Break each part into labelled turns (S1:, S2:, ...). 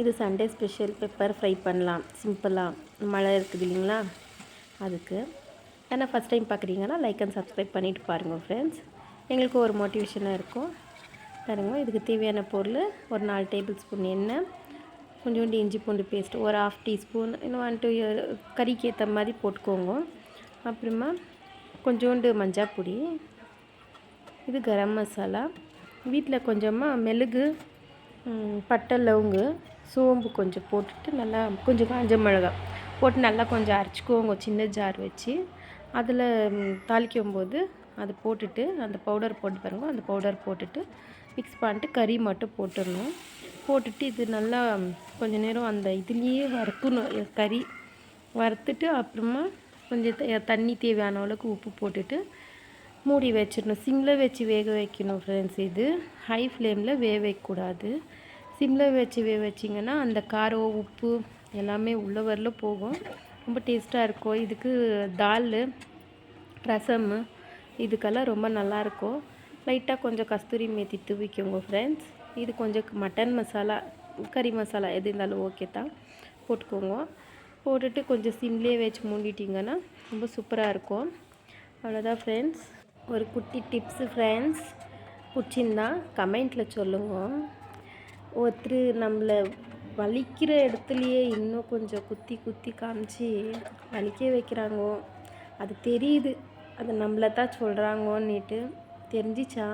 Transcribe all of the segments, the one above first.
S1: இது Sunday special pepper fry பண்ணலாம் சிம்பிளாக. மழை இருக்குது இல்லைங்களா, அதுக்கு. ஏன்னா ஃபஸ்ட் டைம் பார்க்குறீங்கன்னா லைக் அண்ட் சப்ஸ்கிரைப் பண்ணிவிட்டு பாருங்கள் ஃப்ரெண்ட்ஸ். எங்களுக்கு ஒரு மோட்டிவேஷனாக இருக்கும் பாருங்கள். இதுக்கு தேவையான பொருள் ஒரு 4 டேபிள் ஸ்பூன் எண்ணெய், கொஞ்சோண்டு இஞ்சி பூண்டு பேஸ்ட் ஒரு 1/2 டீஸ்பூன், இன்னும் 1 to கறிக்கு ஏற்ற மாதிரி போட்டுக்கோங்க. அப்புறமா கொஞ்சோண்டு மஞ்சள் பொடி, இது கரம் மசாலா, வீட்டில் கொஞ்சமாக மிளகு, பட்டை, லவங்கு, சோம்பு கொஞ்சம் போட்டுட்டு நல்லா கொஞ்சம் காஞ்ச மிளகாய் போட்டு நல்லா கொஞ்சம் அரைச்சிக்கோங்க சின்ன ஜார் வச்சு. அதில் தாளிக்கும் போது அது போட்டுட்டு அந்த பவுடர் போட்டு பாருங்கள், அந்த பவுடர் போட்டுட்டு மிக்ஸ் பண்ணிட்டு கறி மட்டும் போட்டுடணும். போட்டுட்டு இது நல்லா கொஞ்சம் நேரம் அந்த இதுலேயே வறுக்கணும். கறி வறுத்துட்டு அப்புறமா கொஞ்சம் தண்ணி தேவையான அளவுக்கு உப்பு போட்டுட்டு மூடி வச்சிடணும். சிம்மில் வச்சு வேக வைக்கணும் ஃப்ரெண்ட்ஸ். இது ஹை ஃப்ளேமில் வேக வைக்கக்கூடாது. சிம்மில் வச்சு வேக வச்சிங்கன்னா அந்த காரம் உப்பு எல்லாமே உள்ள வரல போகும். ரொம்ப டேஸ்ட்டாக இருக்கும். இதுக்கு தால், ரசம் இதுக்கெல்லாம் ரொம்ப நல்லாயிருக்கும். லைட்டாக கொஞ்சம் கஸ்தூரி மேத்தி தூவிக்கோங்க ஃப்ரெண்ட்ஸ். இது கொஞ்சம் மட்டன் மசாலா, கறி மசாலா எது இருந்தாலும் ஓகே தான், போட்டுக்கோங்க. போட்டுட்டு கொஞ்சம் சிம்லேயே வச்சு மூடிட்டிங்கன்னா ரொம்ப சூப்பராக இருக்கும். அவ்வளோதான் ஃப்ரெண்ட்ஸ். ஒரு குட்டி டிப்ஸு ஃப்ரெண்ட்ஸ். பிடிச்சிருந்தா கமெண்ட்டில் சொல்லுங்க. ஒருத்தர் நம்மளை வலிக்கிற இடத்துலையே இன்னும் கொஞ்சம் குத்தி குத்தி காமிச்சு வலிக்க வைக்கிறாங்கோ. அது தெரியுது, அது நம்மளை தான் சொல்கிறாங்கன்னுட்டு தெரிஞ்சிச்சா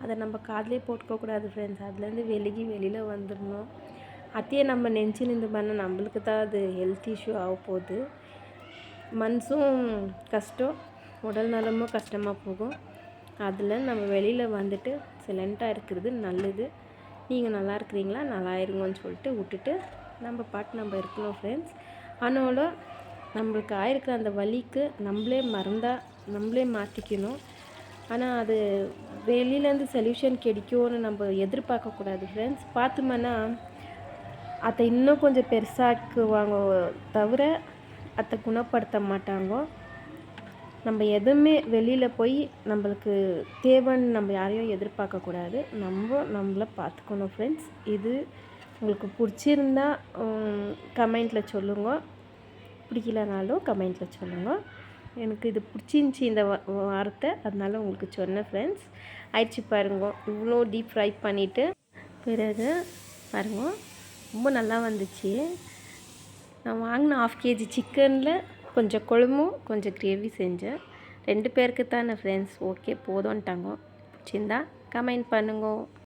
S1: அதை நம்ம காதிலே போட்டுக்கக்கூடாது ஃப்ரெண்ட்ஸ். அதுலேருந்து வெளியில் வந்துடணும். அதையே நம்ம நெஞ்சு நின்று பண்ண நம்மளுக்கு தான் அது ஹெல்த் இஷ்யூ ஆக போகுது. மனசும் கஷ்டம், உடல் நலமும் கஷ்டமாக போகும். அதில் நம்ம வெளியில் வந்துட்டு சைலண்ட்டாக இருக்கிறது நல்லது. நீங்கள் நல்லா இருக்கிறீங்களா, நல்லா இருங்கன்னு சொல்லிட்டு விட்டுட்டு நம்ம பாட்டு நம்ம இருக்கணும் ஃப்ரெண்ட்ஸ். ஆனாலும் நம்மளுக்கு ஆயிருக்கிற அந்த வலிக்கு நம்மளே மறந்தால் நம்மளே மாற்றிக்கணும். ஆனால் அது வெளியிலேருந்து சொல்யூஷன் கிடைக்கும்னு நம்ம எதிர்பார்க்கக்கூடாது ஃப்ரெண்ட்ஸ். பார்த்தோம்னா அதை இன்னும் கொஞ்சம் பெருசாக்குவாங்க தவிர அதை குணப்படுத்த மாட்டாங்க. நம்ம எதுவுமே வெளியில் போய் நம்மளுக்கு தேவைன்னு நம்ம யாரையும் எதிர்பார்க்கக்கூடாது. நம்மளை பார்த்துக்கணும் ஃப்ரெண்ட்ஸ். இது உங்களுக்கு பிடிச்சிருந்தா கமெண்ட்டில் சொல்லுங்கள், பிடிக்கலனாலும் கமெண்ட்டில் சொல்லுங்கள். எனக்கு இது பிடிச்சிருந்துச்சி இந்த வார்த்தை, அதனால உங்களுக்கு சொன்னேன் ஃப்ரெண்ட்ஸ். ஆயிடுச்சு பாருங்க. இவ்வளோ டீப் ஃப்ரை பண்ணிவிட்டு பிறகு பாருங்க ரொம்ப நல்லா வந்துச்சு. நான் வாங்கின 1/2 kg சிக்கனில் கொஞ்சம் குழம்பும் கொஞ்சம் கிரேவி செஞ்சேன். 2 பேருக்கு தானே ஃப்ரெண்ட்ஸ், ஓகே போதும்ட்டாங்க. பிடிச்சிருந்தா கமெண்ட் பண்ணுங்க.